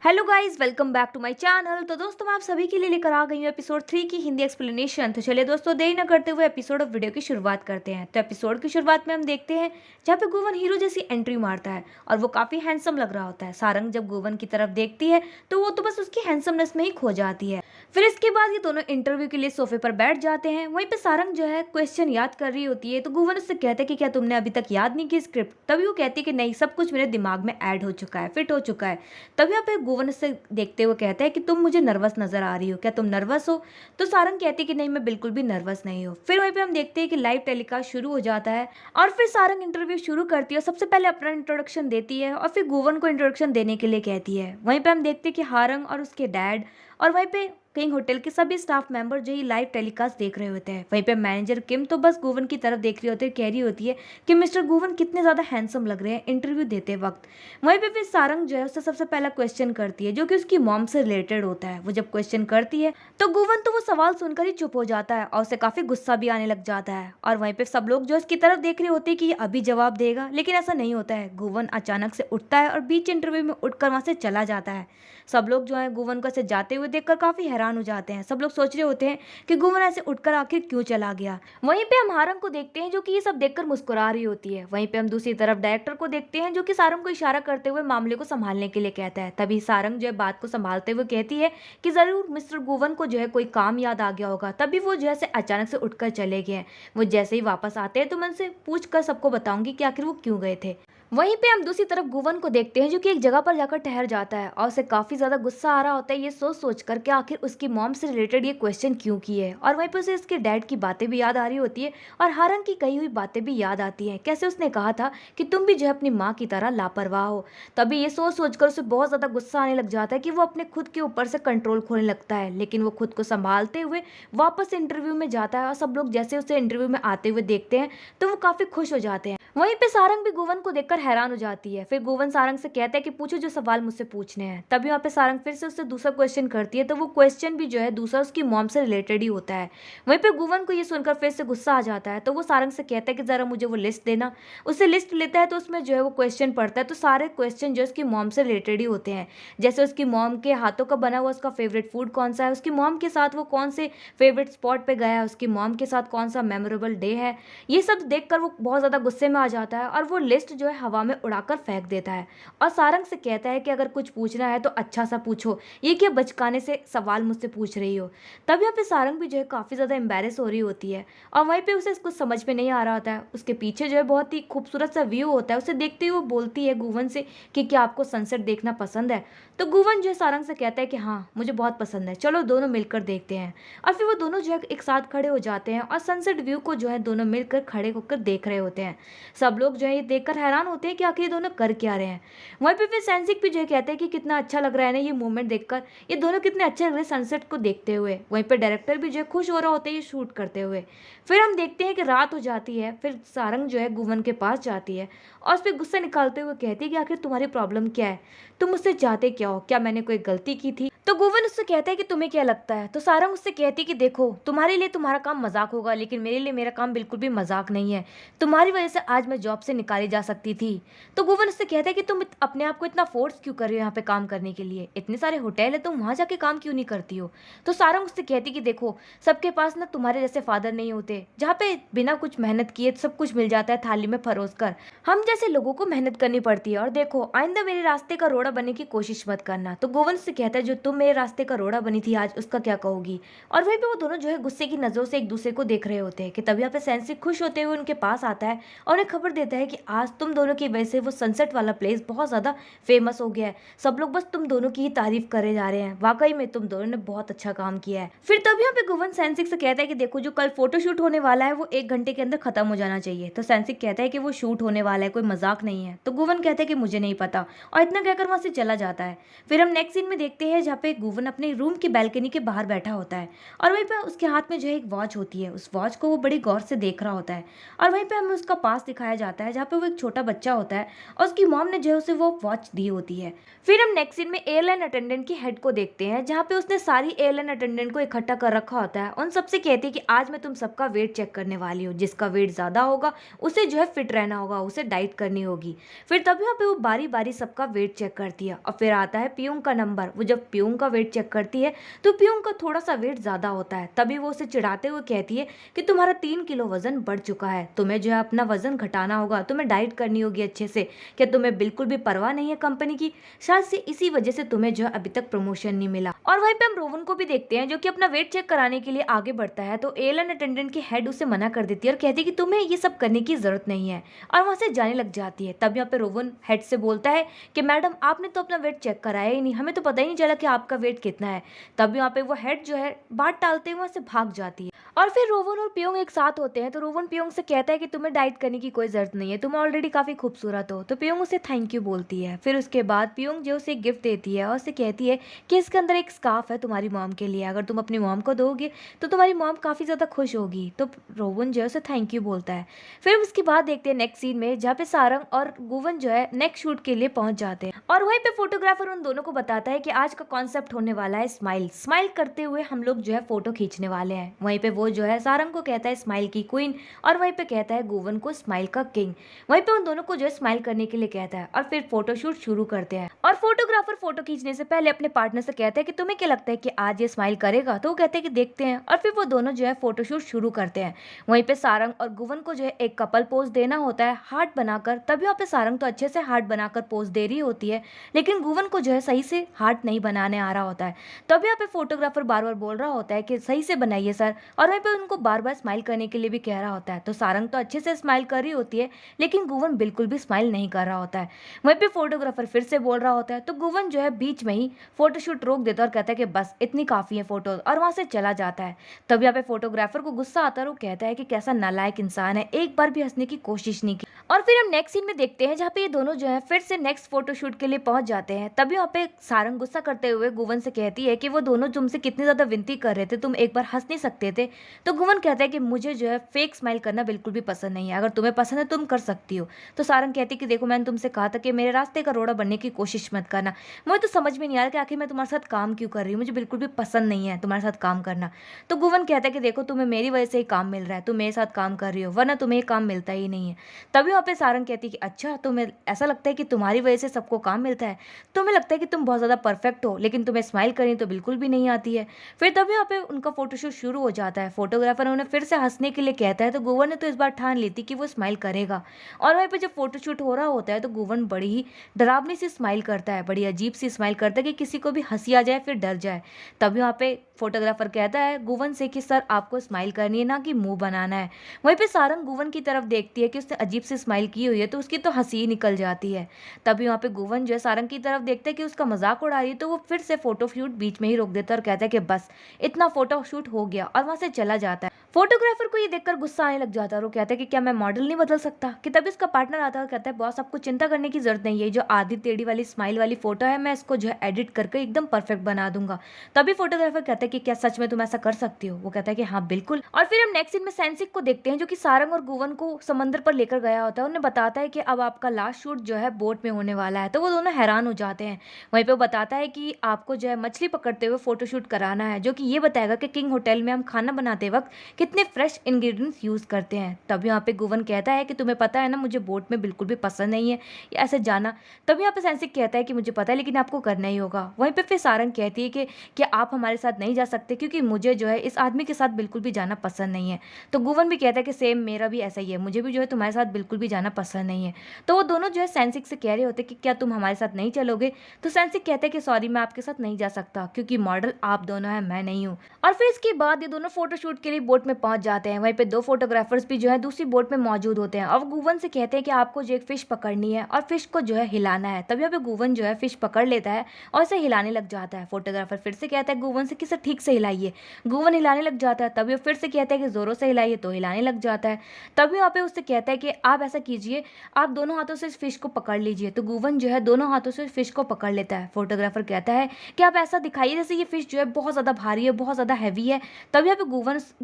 Hello guys, welcome back to my channel. तो दोस्तों, मैं आप सभी के लिए लेकर आ गई हूँ एपिसोड 3 की हिंदी एक्सप्लेनेशन। तो चलिए दोस्तों, देरी न करते हुए एपिसोड ऑफ वीडियो की शुरुआत करते हैं। तो एपिसोड की शुरुआत में हम देखते हैं जहाँ पे गुवन हीरो जैसी एंट्री मारता है और वो काफी हैंडसम लग रहा होता है। सारंग जब गुवन की तरफ देखती है तो वो तो बस उसकी हैंडसमनेस में ही खो जाती है। फिर इसके बाद ये दोनों इंटरव्यू के लिए सोफे पर बैठ जाते हैं। वहीं पे सारंग जो है क्वेश्चन याद कर रही होती है, तो गुवन उससे कहते हैं कि क्या तुमने अभी तक याद नहीं की स्क्रिप्ट। तभी वो कहती है कि नहीं, सब कुछ मेरे दिमाग में ऐड हो चुका है, फिट हो चुका है। तभी यहाँ पे गुवन उससे देखते हुए कहता है कि तुम मुझे नर्वस नजर आ रही हो, क्या तुम नर्वस हो? तो सारंग कहती है कि नहीं, मैं बिल्कुल भी नर्वस नहीं हूँ। फिर वहीं पे हम देखते हैं कि लाइव टेलीकास्ट शुरू हो जाता है और फिर सारंग इंटरव्यू शुरू करती है। सबसे पहले अपना इंट्रोडक्शन देती है और फिर गुवन को इंट्रोडक्शन देने के लिए कहती है। वहीं पे हम देखते हैं कि हारंग और उसके डैड और वहीं पे किंग होटल के सभी स्टाफ मेंबर जो ये लाइव टेलीकास्ट देख रहे होते हैं। वहीं पे मैनेजर किम तो बस गुवन की तरफ देख रही होती है, कह रही होती है कि मिस्टर गुवन कितने ज्यादा हैंडसम लग रहे हैं इंटरव्यू देते वक्त। वहीं पे फिर सारंग जो है उससे सबसे पहला क्वेश्चन करती है जो कि उसकी मॉम से रिलेटेड होता है। वो जब क्वेश्चन करती है तो गुवन तो वो सवाल सुनकर ही चुप हो जाता है और उसे काफी गुस्सा भी आने लग जाता है। और वहीं पे सब लोग जो इसकी तरफ देख रहे होते हैं कि ये अभी जवाब देगा, लेकिन ऐसा नहीं होता है। गुवन अचानक से उठता है और बीच इंटरव्यू में उठकर वहां से चला जाता है। सब लोग जो है गुवन को ऐसे जाते हुए देखकर काफी हैरान हो जाते हैं। सब लोग सोच रहे होते हैं कि गुवन ऐसे उठकर आखिर क्यों चला गया। वहीं पे हम हारंग को देखते हैं जो कि ये सब देखकर मुस्कुरा रही होती है। वहीं पे हम दूसरी तरफ डायरेक्टर को देखते हैं जो कि सारंग को इशारा करते हुए मामले को संभालने के लिए कहता है। तभी सारंग जो है बात को संभालते हुए कहती है कि जरूर मिस्टर गुवन को जो है कोई काम याद आ गया होगा, तभी वो जो है अचानक से उठकर चले गए। वो जैसे ही वापस आते हैं तो मैं उनसे पूछ कर सबको बताऊंगी कि आखिर वो क्यों गए थे। वहीं पे हम दूसरी तरफ गुवन को देखते हैं जो कि एक जगह पर जाकर ठहर जाता है और उसे काफी ज्यादा गुस्सा आ रहा होता है ये सोच सोच कर कि आखिर उसकी मॉम से रिलेटेड ये क्वेश्चन क्यों किए। और वहीं पे उसे उसके डैड की बातें भी याद आ रही होती है और हारंग की कही हुई बातें भी याद आती हैं। कैसे उसने कहा था कि तुम भी जो है अपनी माँ की तरह लापरवाह हो। तभी ये सोच सोच कर उसे बहुत ज्यादा गुस्सा आने लग जाता है कि वो अपने खुद के ऊपर से कंट्रोल खोने लगता है। लेकिन वो खुद को संभालते हुए वापस इंटरव्यू में जाता है और सब लोग जैसे उसे इंटरव्यू में आते हुए देखते हैं तो वो काफी खुश हो जाते हैं। वहीं पे सारंग भी गुवन को देखकर हैरान हो जाती है। फिर गुवन सारंग से कहता है कि पूछो जो सवाल मुझसे पूछने हैं। तभी वहाँ पे सारंग फिर से उससे दूसरा क्वेश्चन करती है, तो वो क्वेश्चन भी जो है दूसरा उसकी मॉम से रिलेटेड ही होता है। वहीं पे गुवन को ये सुनकर फिर से गुस्सा आ जाता है, तो वो सारंग से कहता है कि जरा मुझे वो लिस्ट देना। उससे लिस्ट लेता है तो उसमें जो है वो क्वेश्चन पढ़ता है, तो सारे क्वेश्चन जो उसकी मॉम से रिलेटेड ही होते हैं। जैसे उसकी मॉम के हाथों का बना हुआ उसका फेवरेट फूड कौन सा है, उसकी मॉम के साथ वो कौन से फेवरेट स्पॉट पे गया है, उसकी मॉम के साथ कौन सा मेमोरेबल डे है। ये सब देखकर वो बहुत ज्यादा गुस्से में आ जाता है और वो लिस्ट जो है हवा में उड़ाकर फेंक देता है और सारंग से कहता है कि अगर कुछ पूछना है तो अच्छा सा पूछो, ये क्या बचकाने से सवाल मुझसे पूछ रही हो। तब यहाँ पे सारंग भी जो है काफी ज्यादा एम्बेरस हो रही होती है और वहीं पे उसे कुछ समझ में नहीं आ रहा होता है। उसके पीछे जो है बहुत ही खूबसूरत सा व्यू होता है। उसे देखते हुए वो बोलती है गुवन से कि क्या आपको सनसेट देखना पसंद है। तो गुवन जो है सारंग से कहता है कि हाँ, मुझे बहुत पसंद है, चलो दोनों मिलकर देखते हैं। और फिर वो दोनों जो है एक साथ खड़े हो जाते हैं और सनसेट व्यू को जो है दोनों मिलकर खड़े होकर देख रहे होते हैं। सब लोग जो है ये देखकर हैरान होते हैं कि आखिर ये दोनों कर क्या रहे हैं। वहीं पे फिर सेंसिक भी जो है कहते हैं कि कितना अच्छा लग रहा है ना ये मूवमेंट देखकर, ये दोनों कितने अच्छे लग रहे हैं सनसेट को देखते हुए। वहीं पे डायरेक्टर भी जो है खुश हो रहा होता है ये शूट करते हुए। फिर हम देखते हैं कि रात हो जाती है। फिर सारंग जो है गुवन के पास जाती है और उस पर गुस्सा निकालते हुए कहती है कि आखिर तुम्हारी प्रॉब्लम क्या है, तुम मुझसे चाहते क्या हो, क्या मैंने कोई गलती की थी। तो गुवन उससे कहता है कि तुम्हें क्या लगता है। तो सारंग उससे कहती है कि देखो, तुम्हारे लिए तुम्हारा काम मजाक होगा, लेकिन मेरे लिए मेरा काम बिल्कुल भी मजाक नहीं है। तुम्हारी वजह से आज मैं जॉब से निकाली जा सकती थी। तो गुवन उससे कहता है कि तुम अपने आप को इतना फोर्स क्यों कर रही हो यहाँ पे काम करने के लिए, इतने सारे होटल है, तुम वहां जाके काम क्यों नहीं करती हो। तो सारंग उससे कहती कि देखो, सबके पास ना तुम्हारे जैसे फादर नहीं होते जहाँ पे बिना कुछ मेहनत किए सब कुछ मिल जाता है थाली में परोस कर। हम जैसे लोगों को मेहनत करनी पड़ती है। और देखो, आइंदा मेरे रास्ते का रोड़ा बनने की कोशिश मत करना। तो गोवन से कहता है जो तुम मेरे रास्ते का रोड़ा बनी थी आज, उसका क्या कहोगी। और वहीं पे वो दोनों जो है गुस्से की नजरों से एक दूसरे को देख रहे होते हैं कि तभी यहाँ पे सेंसिक खुश होते हुए उनके पास आता है और उन्हें खबर देता है कि आज तुम दोनों की वजह से वो सनसेट वाला प्लेस बहुत ज्यादा फेमस हो गया है। सब लोग बस तुम दोनों की ही तारीफ करे जा रहे हैं, वाकई में तुम दोनों ने बहुत अच्छा काम किया है। फिर तभी यहाँ पे गोवन सेंसिक से कहता है कि देखो, जो कल फोटोशूट होने वाला है वो 1 घंटे के अंदर खत्म हो जाना चाहिए। तो सेंसिक कहता है कि वो शूट होने वाला है, कोई मजाक नहीं है। तो गोवन कहता है कि मुझे नहीं पता और इतना कहकर वहां से चला जाता है। फिर हम नेक्स्ट सीन में देखते हैं जहाँ पे गुवन अपने रूम की बैल्कनी के बाहर बैठा होता है और वहीं पे उसके हाथ में जो है एक वॉच होती है। उस वॉच को वो बड़ी गौर से देख रहा होता है और वहीं पे हमें उसका पास दिखाया जाता है जहाँ पे वो एक छोटा बच्चा होता है और उसकी मॉम ने जो है उसे वो वॉच दी होती है। फिर हम नेक्स्ट सीन में एयरलाइन अटेंडेंट की हेड को देखते हैं जहाँ पे उसने सारी एयरलाइन अटेंडेंट को इकट्ठा कर रखा होता है। उन सबसे कहती है कि आज मैं तुम सबका वेट चेक करने वाली हूँ, जिसका वेट ज्यादा होगा उसे जो है फिट रहना होगा, उसे डाइट करनी होगी। फिर तब यहाँ पे वो बारी बारी सबका वेट चेक करती है और फिर आता है पियूंग का नंबर। वो जब पियूंग का वेट चेक करती है तो पियूंग का थोड़ा सा वेट ज्यादा होता है। तभी वो उसे चिढ़ाते हुए कहती है कि तुम्हारा 3 किलो वजन बढ़ चुका है, तुम्हें जो है अपना वजन घटाना होगा, तुम्हें डाइट करनी होगी अच्छे से। क्या तुम्हें बिल्कुल भी परवाह नहीं है कंपनी की? शायद से इसी वजह से तुम्हें जो है अभी तक प्रमोशन नहीं मिला। और वहीं पे हम रोवन को भी देखते हैं जो कि अपना वेट चेक कराने के लिए आगे बढ़ता है। तो एयरलाइन अटेंडेंट की हेड उसे मना कर देती है और कहती है कि तुम्हें ये सब करने की जरूरत नहीं है, और वहां से जाने लग जाती है। तब यहाँ पे रोवन हेड से बोलता है कि मैडम आपने तो अपना वेट चेक कराया ही नहीं, हमें तो पता ही नहीं चला कि आपका वेट कितना है। तब यहाँ पे वो हेड जो है बात टालते हुए वहां से भाग जाती है। और फिर रोवन और पियोंग एक साथ होते हैं। तो रोवन पियोंग से कहता है कि तुम्हें डाइट करने की कोई जरूरत नहीं है, तुम ऑलरेडी काफी खूबसूरत हो। तो पियोंग उसे थैंक यू बोलती है। फिर उसके बाद पियोंग जो उसे गिफ्ट देती है और उसे कहती है कि इसके अंदर एक स्कार्फ है तुम्हारी मॉम के लिए, अगर तुम अपनी मॉम को दोगे तो तुम्हारी मॉम काफी ज्यादा खुश होगी। तो रोवन जो है उसे थैंक यू बोलता है। फिर उसके बाद देखते हैं नेक्स्ट सीन में जहाँ पे सारंग और गुवन जो है नेक्स्ट शूट के लिए पहुंच जाते हैं और वहीं पे फोटोग्राफर उन दोनों को बताता है कि आज का कॉन्सेप्ट होने वाला है स्माइल। स्माइल करते हुए हम लोग जो है फोटो खींचने वाले हैं। वहीं पे वो जो है सारंग को कहता है स्माइल की क्वीन और वहीं पे कहता है गुवन को स्माइल का किंग। वहीं पे उन दोनों को जो है स्माइल करने के लिए कहता है और फिर फोटोशूट शुरू करते हैं। और फोटोग्राफर फोटो खींचने से पहले अपने पार्टनर से कहता है कि तुम्हें क्या लगता है कि आज ये स्माइल करेगा? तो वो कहते हैं कि देखते हैं। और फिर वो दोनों जो है फोटोशूट शुरू करते हैं। वहीं पे सारंग और गुवन को जो है एक कपल पोज देना होता है हार्ट बनाकर। तभी वहाँ पे सारंग तो अच्छे से हार्ट बनाकर पोज दे रही होती है, लेकिन गुवन को जो है सही से हार्ट नहीं बनाने आ रहा होता है। तभी यहाँ पे फोटोग्राफर बार बार बोल रहा होता है कि सही से बनाइए सर, और वहीं पे उनको बार बार स्माइल करने के लिए भी कह रहा होता है। तो सारंग तो अच्छे से स्माइल कर रही होती है, लेकिन गुवन बिल्कुल भी स्माइल नहीं कर रहा होता है। वहीं पे फोटोग्राफर फिर से बोल रहा होता है। तो गुवन जो है बीच में ही फोटोशूट रोक देता है और कहता है कि बस इतनी काफी है फोटो, और वहां से चला जाता है। तब यहाँ पे फोटोग्राफर को गुस्सा आता है और वो कहता है कि कैसा नालायक इंसान है, एक बार भी हंसने की कोशिश नहीं की। और फिर हम नेक्स्ट सीन में देखते हैं जहाँ पे ये दोनों जो है फिर से नेक्स्ट फोटोशूट के लिए पहुंच जाते हैं। तभी वहाँ पे सारंग गुस्सा करते हुए गुवन से कहती है कि वो दोनों तुमसे कितनी ज्यादा विनती कर रहे थे, तुम एक बार हंस नहीं सकते थे? तो गुवन कहता है कि मुझे जो है फेक स्माइल करना बिल्कुल भी पसंद नहीं है, अगर तुम्हें पसंद है तुम कर सकती हो। तो सारंग कहती है कि देखो मैंने तुमसे कहा था कि मेरे रास्ते का रोड़ा बनने की कोशिश मत करना। मुझे तो समझ में नहीं आ रहा कि आखिर मैं तुम्हारे साथ काम क्यों कर रही हूँ, मुझे बिल्कुल भी पसंद नहीं है तुम्हारे साथ काम करना। तो गुवन कहता है कि देखो तुम्हें मेरी वजह से ही काम मिल रहा है, तुम मेरे साथ काम कर रही हो, वरना तुम्हें ये काम मिलता ही नहीं है। तभी वहाँ पे सारंग कहती है कि अच्छा तुम्हें ऐसा लगता है कि तुम्हारी वजह से सबको काम मिलता है, तुम्हें लगता है कि तुम बहुत ज़्यादा परफेक्ट हो, लेकिन तुम्हें स्माइल करनी तो बिल्कुल भी नहीं आती है। फिर तभी वहाँ पे उनका फोटोशूट शुरू हो जाता है। फोटोग्राफर उन्हें फिर से हंसने के लिए कहता है। तो गुवन ने तो इस बार ठान ली थी कि वो स्माइल करेगा। और वहीं पे जब फोटोशूट हो रहा होता है तो गुवन बड़ी ही डरावनी सी स्माइल करता है, बड़ी अजीब सी स्माइल करता है कि किसी को भी हंसी आ जाए फिर डर जाए। तभी वहाँ पे फोटोग्राफर कहता है गुवन से कि सर आपको स्माइल करनी है ना कि मुंह बनाना है। वहीं पे सारंग गुवन की तरफ देखती है कि उसने अजीब सी स्माइल की हुई है तो उसकी तो हंसी निकल जाती है। तभी वहाँ पे गुवन जो है सारंग की तरफ देखता है कि उसका मजाक उड़ा रही है, तो वो फिर से फोटो शूट बीच में ही रोक देता है और कहता है कि बस इतना फोटो शूट हो गया, और वहाँ से चला जाता है। फोटोग्राफर को ये देखकर गुस्सा आने लग जाता है और वो कहता है कि क्या मैं मॉडल नहीं बदल सकता? कि तभी उसका पार्टनर आता है और कहता है बॉस आपको चिंता करने की जरूरत नहीं है, जो आधी टेढ़ी वाली स्माइल वाली फोटो है मैं इसको जो है एडिट करके एकदम परफेक्ट बना दूंगा। तभी फोटोग्राफर कहता है कि क्या सच में तुम ऐसा कर सकती हो? वो कहता है कि हाँ बिल्कुल। और फिर हम नेक्स्ट सीन में सैनसिक को देखते हैं जो कि सारंग और गुवन को समंदर पर लेकर गया होता है। उन्हें बताता है कि अब आपका लास्ट शूट जो है बोट में होने वाला है। तो वो दोनों हैरान हो जाते हैं। वहीं पे वो बताता है कि आपको जो है मछली पकड़ते हुए फोटोशूट कराना है, जो कि ये बताएगा कि किंग होटल में हम खाना बनाते वक्त कितने फ्रेश इंग्रेडिएंट्स यूज करते हैं। तभी यहाँ पे गुवन कहता है कि तुम्हें पता है ना मुझे बोट में बिल्कुल भी पसंद नहीं है ऐसे जाना। तभी यहाँ पे सैनसिक कहता है कि मुझे पता है लेकिन आपको करना ही होगा। वहीं पे फिर सारंग कहती है कि क्या आप हमारे साथ नहीं जा सकते, क्योंकि मुझे जो है इस आदमी के साथ बिल्कुल भी जाना पसंद नहीं है। तो गुवन भी कहता है कि सेम मेरा भी ऐसा ही है, मुझे भी जो है तुम्हारे साथ बिल्कुल भी जाना पसंद नहीं है। तो वो दोनों जो है सैनसिक से कह रहे होते कि क्या तुम हमारे साथ नहीं चलोगे? तो सैनसिक कहते हैं कि सॉरी मैं आपके साथ नहीं जा सकता, क्योंकि मॉडल आप दोनों हैं मैं नहीं हूँ। और फिर इसके बाद ये दोनों फोटोशूट के लिए बोट में पहुंच जाते हैं। वहीं पे दो फोटोग्राफर्स भी जो है दूसरी बोट में मौजूद होते हैं और गुवन से कहते हैं कि आपको जो एक फिश पकड़नी है और फिश को जो है हिलाना है। तब यहाँ पे गुवन जो है फिश पकड़ लेता है और इसे हिलाने लग जाता है। फोटोग्राफर फिर से कहता है गुवन से कि इसे ठीक से हिलाइए। गुवन हिलाने लग जाता है। तभी वो फिर से कहता है कि जोरों से हिलाइए, तो हिलाने लग जाता है। तभी यहाँ पे उससे कहता है कि आप ऐसा कीजिए, आप दोनों हाथों से इस फिश को पकड़ लीजिए। तो गुवन जो है दोनों हाथों से फिश को पकड़ लेता है। फोटोग्राफर कहता है कि आप ऐसा दिखाइए जैसे ये फिश जो है बहुत ज़्यादा भारी है, बहुत ज़्यादा हैवी है। तब यहाँ पे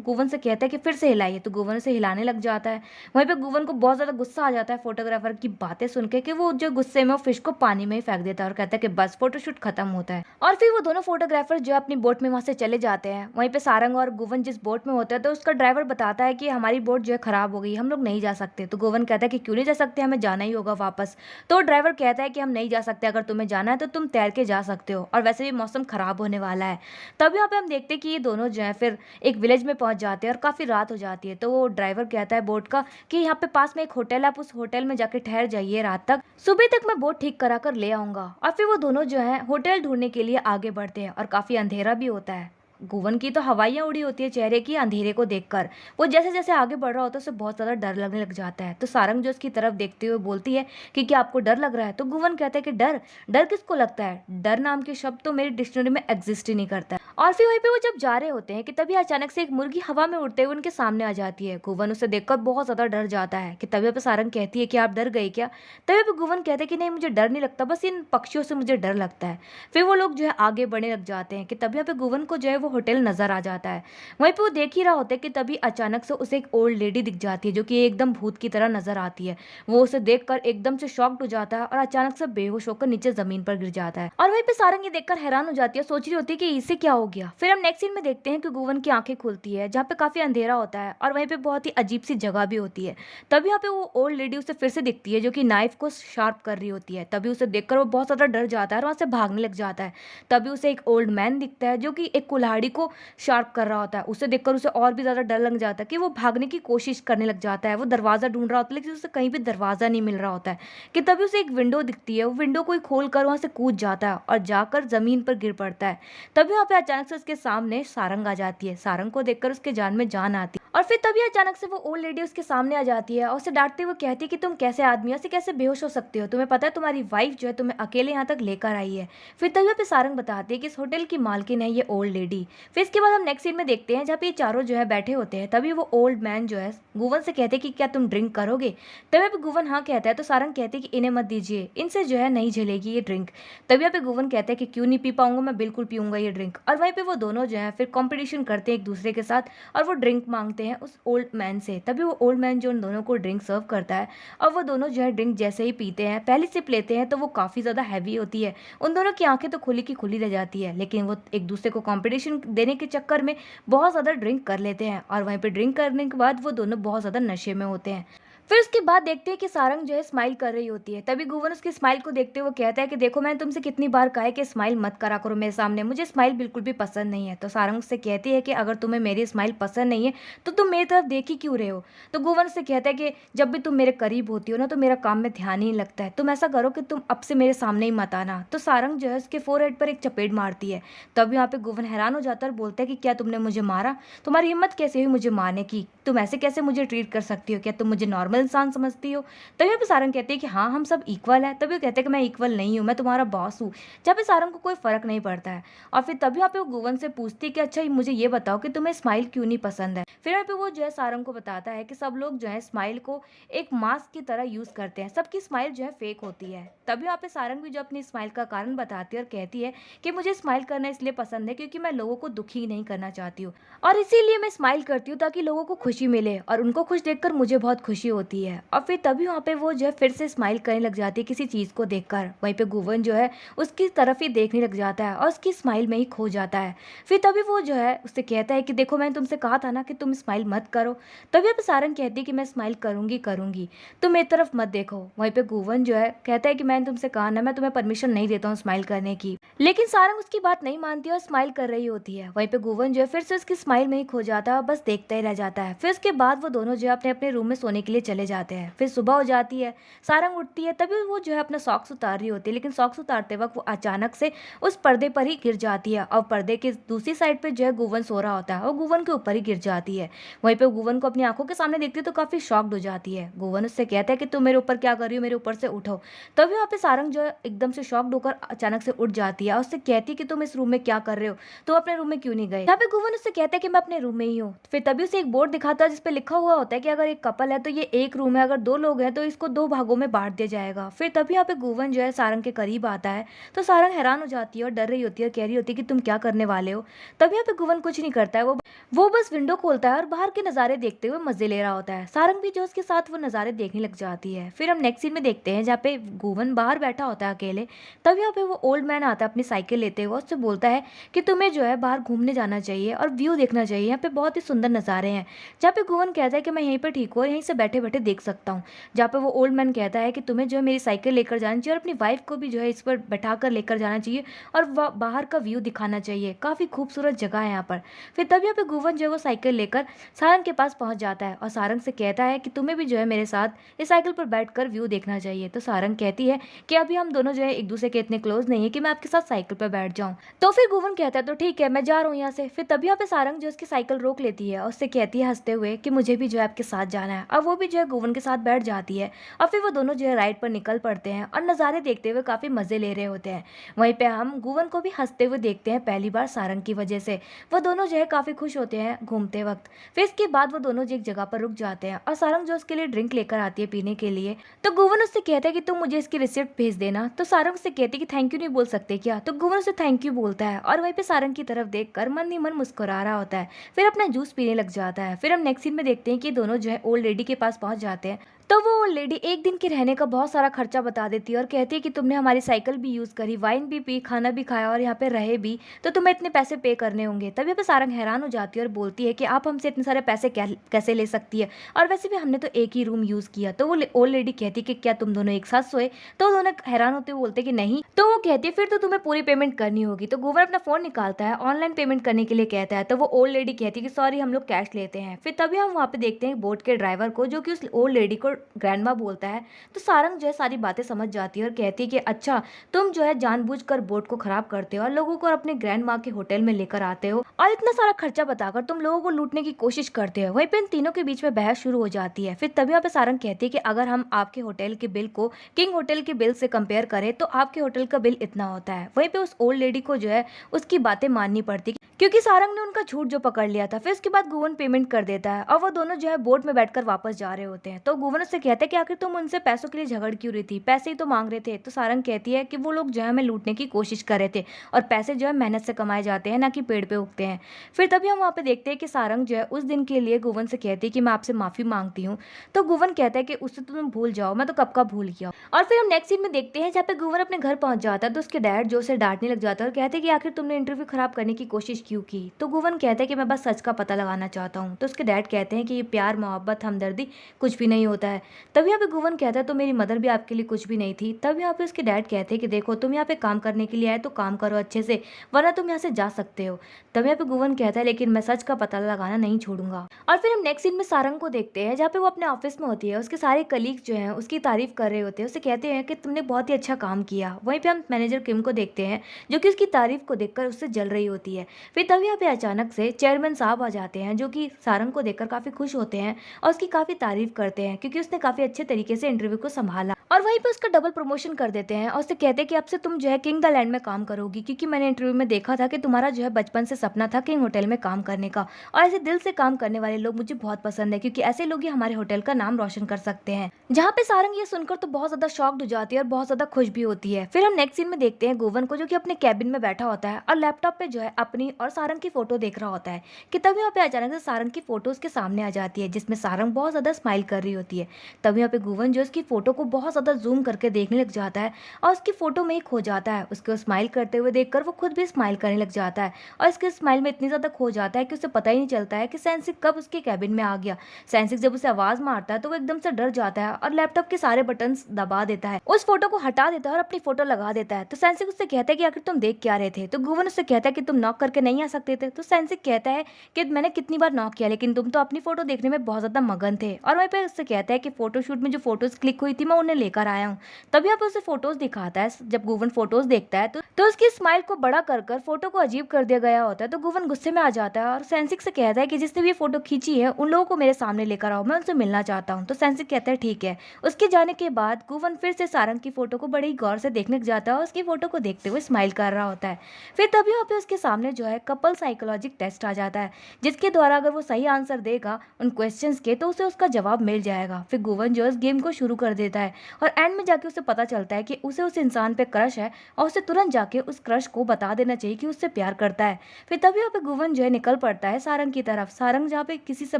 गुवन से कहता है कि फिर से हिलाइए। तो गुवन से हिलाने लग जाता है। वहीं पे गुवन को बहुत ज़्यादा गुस्सा आ जाता है फोटोग्राफर की बातें सुन के कि वो जो गुस्से में वो फिश को पानी में ही फेंक देता है और कहता है कि बस फोटोशूट खत्म होता है। और फिर वो दोनों फोटोग्राफर जो अपनी बोट में वहाँ से चले जाते हैं। वहीं पे सारंग और गुवन जिस बोट में होते हैं तो उसका ड्राइवर बताता है कि हमारी बोट जो है खराब हो गई, हम लोग नहीं जा सकते। तो गुवन कहता है कि क्यों नहीं जा सकते, हमें जाना ही होगा वापस। तो ड्राइवर कहता है कि हम नहीं जा सकते, अगर तुम्हें जाना है तो तुम तैर के जा सकते हो, और वैसे भी मौसम खराब होने वाला है। तब यहाँ पे हम देखते हैं कि ये दोनों जो है फिर एक विलेज में पहुंच जाते हैं और काफ़ी रात हो जाती है। तो वो ड्राइवर कहता है बोट का कि यहाँ पे पास में एक होटल है, आप उस होटल में जाके ठहर जाइए रात तक, सुबह तक मैं बोट ठीक करा कर ले आऊंगा। और फिर वो दोनों जो है होटल ढूंढने के लिए आगे बढ़ते हैं और काफ़ी अंधेरा भी होता है। गुवन की तो हवाइयाँ उड़ी होती है चेहरे की अंधेरे को देखकर। वो जैसे जैसे आगे बढ़ रहा होता है उसे बहुत ज़्यादा डर लगने लग जाता है। तो सारंग जो उसकी तरफ देखते हुए बोलती है कि क्या आपको डर लग रहा है। तो गुवन कहता है कि डर डर किसको लगता है, डर नाम के शब्द तो मेरी डिक्शनरी में एग्जिस्ट ही नहीं करता है। और फिर वहीं पे वो जब जा रहे होते हैं कि तभी अचानक से एक मुर्गी हवा में उड़ते हुए उनके सामने आ जाती है। गुवन उसे देखकर बहुत ज़्यादा डर जाता है। कि तभी पे सारंग कहती है कि आप डर गए क्या। तभी पे गुवन कहते हैं कि नहीं मुझे डर नहीं लगता, बस इन पक्षियों से मुझे डर लगता है। फिर वो लोग जो है आगे बढ़ने लग जाते हैं कि तभी पे गुवन को जो है वो होटल नजर आ जाता है। वहीं पे वो देख ही रहा होता है कि तभी अचानक से उसे एक ओल्ड लेडी दिख जाती है जो कि एकदम भूत की तरह नजर आती है। वो उसे देखकर एकदम से शॉक्ड हो जाता है और अचानक से बेहोश होकर नीचे जमीन पर गिर जाता है। और वहीं पे सारंग ये देखकर हैरान हो जाती है, सोच रही होती है कि इसे क्या हो गया। फिर हम नेक्स्ट सीन में देखते हैं कि गुवन की आंखें खुलती है जहाँ पे काफी अंधेरा होता है और वहीं पे बहुत ही अजीब सी जगह भी होती है। तभी यहाँ पे वो ओल्ड लेडी उसे फिर से दिखती है जो कि नाइफ को शार्प कर रही होती है। तभी उसे देखकर वो बहुत ज्यादा डर जाता है और वहां से भागने लग जाता है। तभी उसे एक ओल्ड मैन दिखता है जो कि एक कुल्हाड़ी को शार्प कर रहा होता है। उसे देखकर उसे और भी ज्यादा डर लग जाता है कि वो भागने की कोशिश करने लग जाता है। वो दरवाजा ढूंढ रहा होता है लेकिन उसे कहीं भी दरवाजा नहीं मिल रहा होता है। कि तभी उसे एक विंडो दिखती है, वो विंडो को खोल कर वहां से कूद जाता है और जाकर जमीन पर गिर पड़ता है। तभी वहाँ पे अचानक से उसके सामने सारंग आ जाती है। सारंग को देखकर उसके जान में जान आती है और फिर तभी अचानक से वो ओल्ड लेडी उसके सामने आ जाती है और उसे डांटते हुए कहती है कि तुम कैसे आदमी ऐसे कैसे बेहोश हो सकते हो, तुम्हें पता है तुम्हारी वाइफ जो है तुम्हें अकेले यहाँ तक लेकर आई है। फिर तभी वहाँ पे सारंग बताती है कि इस होटल की मालकिन है ये ओल्ड लेडी। फिर इसके बाद हम नेक्स्ट सीन में देखते हैं जहाँ पे ये चारों जो है बैठे होते हैं। तभी वो ओल्ड मैन जो है गुवन से कहते हैं कि क्या तुम ड्रिंक करोगे। तभी पे गुवन हाँ कहता है। तो सारंग कहते हैं कि इन्हें मत दीजिए, इनसे जो है नहीं झलेगी ये ड्रिंक। तभी यहाँ पे गुवन कहता है कि क्यों नहीं पी पाऊंगा, मैं बिल्कुल पीऊंगा ये ड्रिंक। और वहीं पे वो दोनों जो है फिर कंपटीशन करते हैं एक दूसरे के साथ और वो ड्रिंक मांगते हैं उस ओल्ड मैन से। तभी वो ओल्ड मैन जो उन दोनों को ड्रिंक सर्व करता है और वो दोनों जो है ड्रिंक जैसे ही पीते हैं, पहली सिप लेते हैं तो वो काफ़ी ज़्यादा हैवी होती है। उन दोनों की आंखें तो खुली की खुली रह जाती है, लेकिन वो एक दूसरे को कॉम्पिटिशन देने के चक्कर में बहुत ज़्यादा ड्रिंक कर लेते हैं और वहीं पर ड्रिंक करने के बाद वो दोनों बहुत ज़्यादा नशे में होते हैं। फिर उसके बाद देखते हैं कि सारंग जो है स्माइल कर रही होती है। तभी गुवन उसकी स्माइल को देखते हुए कहता है कि देखो मैंने तुमसे कितनी बार कहा है कि स्माइल मत करा करो मेरे सामने, मुझे स्माइल बिल्कुल भी पसंद नहीं है। तो सारंग उससे कहती है कि अगर तुम्हें मेरी स्माइल पसंद नहीं है तो तुम मेरी तरफ देख ही क्यों रहे हो। तो गुवन उससे कहता है कि जब भी तुम मेरे करीब होती हो ना तो मेरा काम में ध्यान ही नहीं लगता है, तुम ऐसा करो कि तुम अब से मेरे सामने ही मत आना। तो सारंग जो है उसके फोरहेड पर एक चपेट मारती है। तब यहाँ पे गुवन हैरान हो जाता है और बोलता है कि क्या तुमने मुझे मारा, तुम्हारी हिम्मत कैसे हुई मुझे मारने की, तुम ऐसे कैसे मुझे ट्रीट कर सकती हो, क्या तुम मुझे नॉर्मल इंसान समझती हो। तभी यहाँ पे सारंग कहती है कि हाँ हम सब इक्वल है। तभी वो कहते हैं कि मैं इक्वल नहीं हूँ, मैं तुम्हारा बॉस हूँ। जहाँ पे सारंग को कोई फर्क नहीं पड़ता है। और फिर तभी यहाँ पे वो गुवन से पूछती है कि अच्छा मुझे ये बताओ कि तुम्हें स्माइल क्यों नहीं पसंद है। फिर यहाँ पे वो जो है सारंग को बताता है कि सब लोग जो है स्माइल को एक मास्क की तरह यूज करते हैं, सबकी स्माइल जो है फेक होती है। तभी यहाँ पे सारंग भी जो अपनी स्माइल का कारण बताती है और कहती है कि मुझे स्माइल करना इसलिए पसंद है क्योंकि मैं लोगों को दुखी नहीं करना चाहती हूँ और इसीलिए मैं स्माइल करती हूँ ताकि लोगों को खुशी मिले और उनको खुश देखकर मुझे बहुत खुशी होती है। और फिर तभी वहाँ पे वो जो है फिर से स्माइल करने लग जाती है किसी चीज़ को देखकर। वहीं पे गुवन जो है उसकी तरफ ही देखने लग जाता है और उसकी स्माइल में ही खो जाता है। फिर तभी वो जो है उससे कहता है कि देखो मैंने तुमसे कहा था ना कि तुम स्माइल मत करो। तभी अब सारंग कहती है कि मैं स्माइल करूंगी करूंगी, तुम मेरी तरफ मत देखो। वहीं पे गुवन जो है कहता है कि मैंने तुमसे कहा ना, मैं तुम्हें परमिशन नहीं देता हूँ स्माइल करने की। लेकिन सारंग उसकी बात नहीं मानती और स्माइल कर रही होती है। वहीं पे गुवन जो है फिर से उसकी स्माइल में ही खो जाता है और बस देखता ही रह जाता है। फिर उसके बाद वो दोनों जो है अपने अपने रूम में सोने के लिए चले जाते हैं। फिर सुबह हो जाती है, सारंग उठती है, तभी वो जो है अपना सॉक्स उतार रही होती है, लेकिन सॉक्स उतारते वक्त वो अचानक से उस पर्दे पर ही गिर जाती है और पर्दे के दूसरी साइड पे जो है गुवन सो रहा होता है और गुवन के ऊपर ही गिर जाती है। वहीं पे गुवन को अपनी आंखों के सामने देखती है तो काफी शॉक्ड हो जाती है। गुवन उससे कहता है कि तुम मेरे ऊपर क्या कर रही हो, मेरे ऊपर से उठो। तभी वहाँ पे सारंग जो है एकदम से शॉक्ड होकर अचानक से उठ जाती है और उससे कहती है कि तुम इस रूम में क्या कर रहे हो, तुम अपने रूम में क्यों नहीं गए। यहाँ पे गुवन उससे कहता है कि मैं अपने रूम में ही हूँ। फिर तभी उसे एक बोर्ड दिखाता है जिसपे लिखा हुआ होता है कि अगर एक कपल है तो ये एक रूम है, अगर दो लोग हैं तो इसको दो भागों में बांट दिया जाएगा। फिर तभी यहाँ पे गुवन जो है सारंग के करीब आता है तो सारंग हैरान हो जाती है और डर रही होती है और कह रही होती है कि तुम क्या करने वाले हो। तभी यहाँ पे गुवन कुछ नहीं करता है, वो बस विंडो खोलता है और बाहर के नज़ारे देखते हुए मजे ले रहा होता है। सारंग भी जो उसके साथ वो नज़ारे देखने लग जाती है। फिर हम नेक्स्ट सीन में देखते हैं जहाँ पे गुवन बाहर बैठा होता है अकेले। तब यहाँ पे वो ओल्ड मैन आता है अपनी साइकिल लेते हुए, उससे बोलता है कि तुम्हें जो है बाहर घूमने जाना चाहिए और व्यू देखना चाहिए, यहाँ पे बहुत ही सुंदर नज़ारे हैं। जहाँ पे गुवन कहता है कि मैं यहीं पर ठीक हूँ और यहीं से बैठे बैठे देख सकता हूँ। जहाँ पे वो ओल्ड मैन कहता है कि तुम्हें जो है मेरी साइकिल लेकर जानी चाहिए और अपनी वाइफ को भी जो है इस पर बैठा कर लेकर जाना चाहिए और बाहर का व्यू दिखाना चाहिए, काफ़ी खूबसूरत जगह है यहाँ पर। फिर तब यहाँ पे गुवन जो है वो साइकिल लेकर सारंग के पास पहुंच जाता है और सारंग से कहता है कि तुम्हें भी जो है मेरे साथ इस साइकिल पर बैठकर व्यू देखना चाहिए। तो सारंग कहती है कि अभी हम दोनों जो है एक दूसरे के इतने क्लोज नहीं है कि मैं आपके साथ साइकिल पर बैठ जाऊं। तो फिर गुवन कहता है तो ठीक है, मैं जा रहा हूँ यहाँ से। फिर तभी यहाँ पे सारंग जो उसकी साइकिल रोक लेती है और उससे कहती है हंसते हुए कि मुझे भी जो है आपके साथ जाना है। अब वो भी जो है गुवन के साथ बैठ जाती है और फिर वो दोनों जो है राइड पर निकल पड़ते हैं और नज़ारे देखते हुए काफ़ी मज़े ले रहे होते हैं। वहीं पे हम गुवन को भी हंसते हुए देखते हैं, पहली बार सारंग की वजह से। वो दोनों जो है काफ़ी खुश होते हैं घूमते वक्त। फिर इसके बाद वो दोनों जो एक जगह पर रुक जाते हैं और सारंग जो उसके लिए ड्रिंक लेकर आती है पीने के लिए। तो गुवन उससे कहता है कि तुम मुझे इसकी रिसिप्ट भेज देना। तो सारंग उससे कहती है कि थैंक यू नहीं बोल सकते क्या। तो गुवन उससे थैंक यू बोलता है और वहीं पे सारंग की तरफ देखकर मन ही मन मुस्कुरा रहा होता है। फिर अपना जूस पीने लग जाता है। फिर हम नेक्स्ट सीन में देखते हैं कि दोनों जो है ओल्ड लेडी के पास पहुंच जाते हैं। तो वो ओल्ड लेडी एक दिन के रहने का बहुत सारा खर्चा बता देती है और कहती है कि तुमने हमारी साइकिल भी यूज़ करी, वाइन भी पी, खाना भी खाया और यहाँ पे रहे भी, तो तुम्हें इतने पैसे पे करने होंगे। तभी पे सारंग हैरान हो जाती है और बोलती है कि आप हमसे इतने सारे पैसे कैसे ले सकती है, और वैसे भी हमने तो एक ही रूम यूज़ किया। तो वो ओल्ड लेडी कहती है कि क्या तुम दोनों एक साथ सोए। तो दोनों हैरान होते हुए बोलते कि नहीं। तो वो कहती है फिर तो तुम्हें पूरी पेमेंट करनी होगी। तो गुवन अपना फ़ोन निकालता है, ऑनलाइन पेमेंट करने के लिए कहता है। तो वो ओल्ड लेडी कहती है कि सॉरी हम लोग कैश लेते हैं। फिर तभी हम वहाँ पे देखते हैं बोट के ड्राइवर को, जो कि उस ओल्ड लेडी को ग्रैंडमा बोलता है। तो सारंग जो है सारी बातें समझ जाती है और कहती है कि अच्छा तुम जो है जानबूझकर बोट को खराब करते हो और लोगों को अपने ग्रैंड माँ के होटल में लेकर आते हो और इतना सारा खर्चा बताकर तुम लोगों को लूटने की कोशिश करते हो। वहीं पे इन तीनों के बीच में बहस शुरू हो जाती है। फिर तभी यहाँ पे सारंग कहती है कि अगर हम आपके होटल के बिल को किंग होटल के बिल से कंपेयर करें तो आपके होटल का बिल इतना होता है। वहीं पे उस ओल्ड लेडी को जो है उसकी बातें माननी पड़ती क्योंकि सारंग ने उनका झूठ जो पकड़ लिया था। फिर उसके बाद गुवन पेमेंट कर देता है और वो दोनों जो है बोट में बैठकर वापस जा रहे होते हैं। तो गुवन उससे कहता है कि आखिर तुम उनसे पैसों के लिए झगड़ क्यों रही थी, पैसे ही तो मांग रहे थे। तो सारंग कहती है कि वो लोग जो है हमें लूटने की कोशिश कर रहे थे और पैसे जो है मेहनत से कमाए जाते हैं, ना कि पेड़ पे उगते हैं। फिर तभी हम वहाँ पे देखते हैं कि सारंग जो है उस दिन के लिए गुवन से कहती है कि मैं आपसे माफी मांगती हूँ। तो गुवन कहता है कि उससे तो तुम भूल जाओ, मैं तो कब का भूल गया। और फिर हम नेक्स्ट सीन में देखते हैं जहाँ पे गुवन अपने घर पहुंच जाता है तो उसके डैड जो उसे डांटने लग जाता है और कहते हैं कि आखिर तुमने इंटरव्यू खराब करने की कोशिश क्यों की। तो गुवन कहता है कि मैं बस सच का पता लगाना चाहता हूँ। तो उसके डैड कहते हैं कि ये प्यार, मोहब्बत, हमदर्दी कुछ भी नहीं होता है। तब यहाँ पे गुवन कहता है तो मेरी मदर भी आपके लिए कुछ भी नहीं थी। तब यहाँ पे उसके डैड कहते हैं कि देखो तुम यहाँ पे काम करने के लिए आए तो काम करो अच्छे से, वरना तुम यहाँ से जा सकते हो। तब यहाँ पे गुवन कहता है लेकिन मैं सच का पता लगाना नहीं छोड़ूंगा। और फिर हम नेक्स्ट सीन में सारंग को देखते हैं जहाँ पे वो अपने ऑफिस में होती है। उसके सारे कलीग जो हैं उसकी तारीफ कर रहे होते हैं, उसे कहते हैं कि तुमने बहुत ही अच्छा काम किया। वहीं पे हम मैनेजर किम को देखते हैं जो कि उसकी तारीफ को देखकर उससे जल रही होती है। फिर तब यहाँ पे अचानक से चेयरमैन साहब आ जाते हैं जो कि सारंग को देखकर काफी खुश होते हैं और उसकी काफी तारीफ करते हैं क्योंकि उसने काफी अच्छे तरीके से इंटरव्यू को संभाला और वहीं पे उसका डबल प्रमोशन कर देते हैं और उससे कहते हैं कि अब से तुम जो है किंग द लैंड में काम करोगी, क्योंकि मैंने इंटरव्यू में देखा था कि तुम्हारा जो है बचपन से सपना था किंग होटल में काम करने का, और ऐसे दिल से काम करने वाले लोग मुझे बहुत पसंद है क्योंकि ऐसे लोग ही हमारे होटल का नाम रोशन कर सकते हैं। जहाँ पे सारंग ये सुनकर तो बहुत ज्यादा शॉक्ड हो जाती है और बहुत ज्यादा खुश भी होती है। फिर हम नेक्स्ट सीन में देखते हैं गुवन को जो कि अपने कैबिन में बैठा होता है और लैपटॉप पे जो है अपनी और सारंग की फोटो देख रहा होता है कि तभी यहाँ पे अचानक से सारंग की फोटो उसके सामने आ जाती है जिसमें सारंग बहुत ज्यादा स्माइल कर रही होती है। तभी यहाँ पे गुवन जो उसकी फोटो को बहुत ज़्यादा जूम करके देखने लग जाता है और उसकी फ़ोटो में ही खो जाता है। उसको स्माइल करते हुए देखकर वो खुद भी स्माइल करने लग जाता है और इसके स्माइल में इतनी ज़्यादा खो जाता है कि उसे पता ही नहीं चलता है कि सेंसिक कब उसके कैबिन में आ गया। सेंसिक जब उसे आवाज़ मारता है तो वो एकदम से डर जाता है और लैपटॉप के सारे बटन्स दबा देता है, उस फोटो को हटा देता है और अपनी फोटो लगा देता है। तो सेंसिक उससे कहता है कि आखिर तुम देख क्या रहे थे। तो गुवन उससे कहता है कि तुम नॉक करके नहीं आ सकते थे। तो सेंसिक कहता है कि मैंने कितनी बार नॉक किया लेकिन तुम तो अपनी फोटो देखने में बहुत ज्यादा मगन थे। और वहीं पे उससे कहता है कि फोटोशूट में जो फोटोज क्लिक हुई थी मैं उन्हें लेकर आया हूँ। तभी आप उसे फोटोज दिखाता है। जब गुवन फोटोज देखता है तो उसकी स्माइल को बड़ा कर फोटो को अजीब कर दिया गया होता है। तो गुवन गुस्से में आ जाता है और सेंसिक से कहता है कि जिसने भी फोटो खींची है उन लोगों को मेरे सामने लेकर आओ, मैं उनसे मिलना चाहता हूँ। तो सेंसिक कहता है ठीक है। उसके जाने के बाद गुवन फिर से सारंग की फोटो को बड़ी गौर से देखने लग जाता है और उसकी फोटो को देखते हुए स्माइल कर रहा होता है। फिर तभी वहाँ पे उसके सामने जो है कपल साइकोलॉजिक टेस्ट आ जाता है, जिसके द्वारा अगर वो सही आंसर देगा उन क्वेश्चंस के तो उसे उसका जवाब मिल जाएगा। फिर गुवन जो है इस गेम को शुरू कर देता है और एंड में जाके उसे पता चलता है कि उसे उस इंसान पे क्रश है और उसे तुरंत जाके उस क्रश को बता देना चाहिए कि उससे प्यार करता है। फिर तभी वहाँ पे गुवन जो है निकल पड़ता है सारंग की तरफ। सारंग जहाँ पे किसी से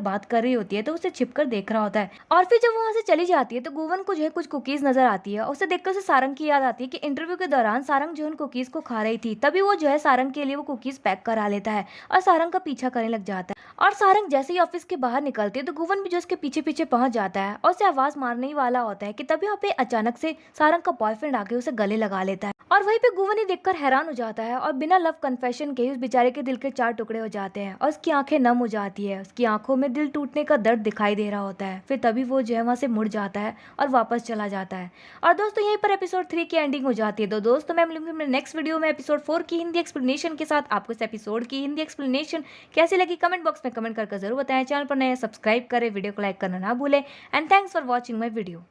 बात कर रही होती है तो उसे छिप कर देख रहा होता है और फिर जब वहाँ से चली जाती है तो गुवन को जो है कुछ कुकीज नजर आती है। उसे देखकर उसे सारंग की याद आती है कि इंटरव्यू के दौरान सारंग जो है उन कुकीज को खा रही थी। तभी वो जो है सारंग के लिए वो कुकीज पैक करा लेता है और सारंग का पीछा करने लग जाता है। और सारंग जैसे ही ऑफिस के बाहर निकलती है तो गुवन भी जो उसके पीछे पीछे पहुंच जाता है और उसे आवाज मारने ही वाला होता है कि तभी वहाँ पे अचानक से सारंग का बॉयफ्रेंड आके उसे गले लगा लेता है और वहीं पे गुवन ही देखकर हैरान हो जाता है और बिना लव कन्फेशन के उस बेचारे के दिल के 4 टुकड़े हो जाते हैं और उसकी आंखें नम हो जाती है। उसकी आंखों में दिल टूटने का दर्द दिखाई दे रहा होता है। फिर तभी वो जो है वहां से मुड़ जाता है और वापस चला जाता है। और दोस्तों यहीं पर एपिसोड 3 की एंडिंग हो जाती है। तो दोस्तों मैं मिलूंगी अपने नेक्स्ट वीडियो में एपिसोड 4 की हिंदी एक्सप्लेनेशन के साथ। आपको इस एपिसोड की हिंदी एक्सप्लेनेशन कैसी लगी कमेंट बॉक्स में कमेंट करके जरूर बताएं। चैनल पर नए सब्सक्राइब करें, वीडियो को लाइक करना ना भूलें and thanks for watching my video.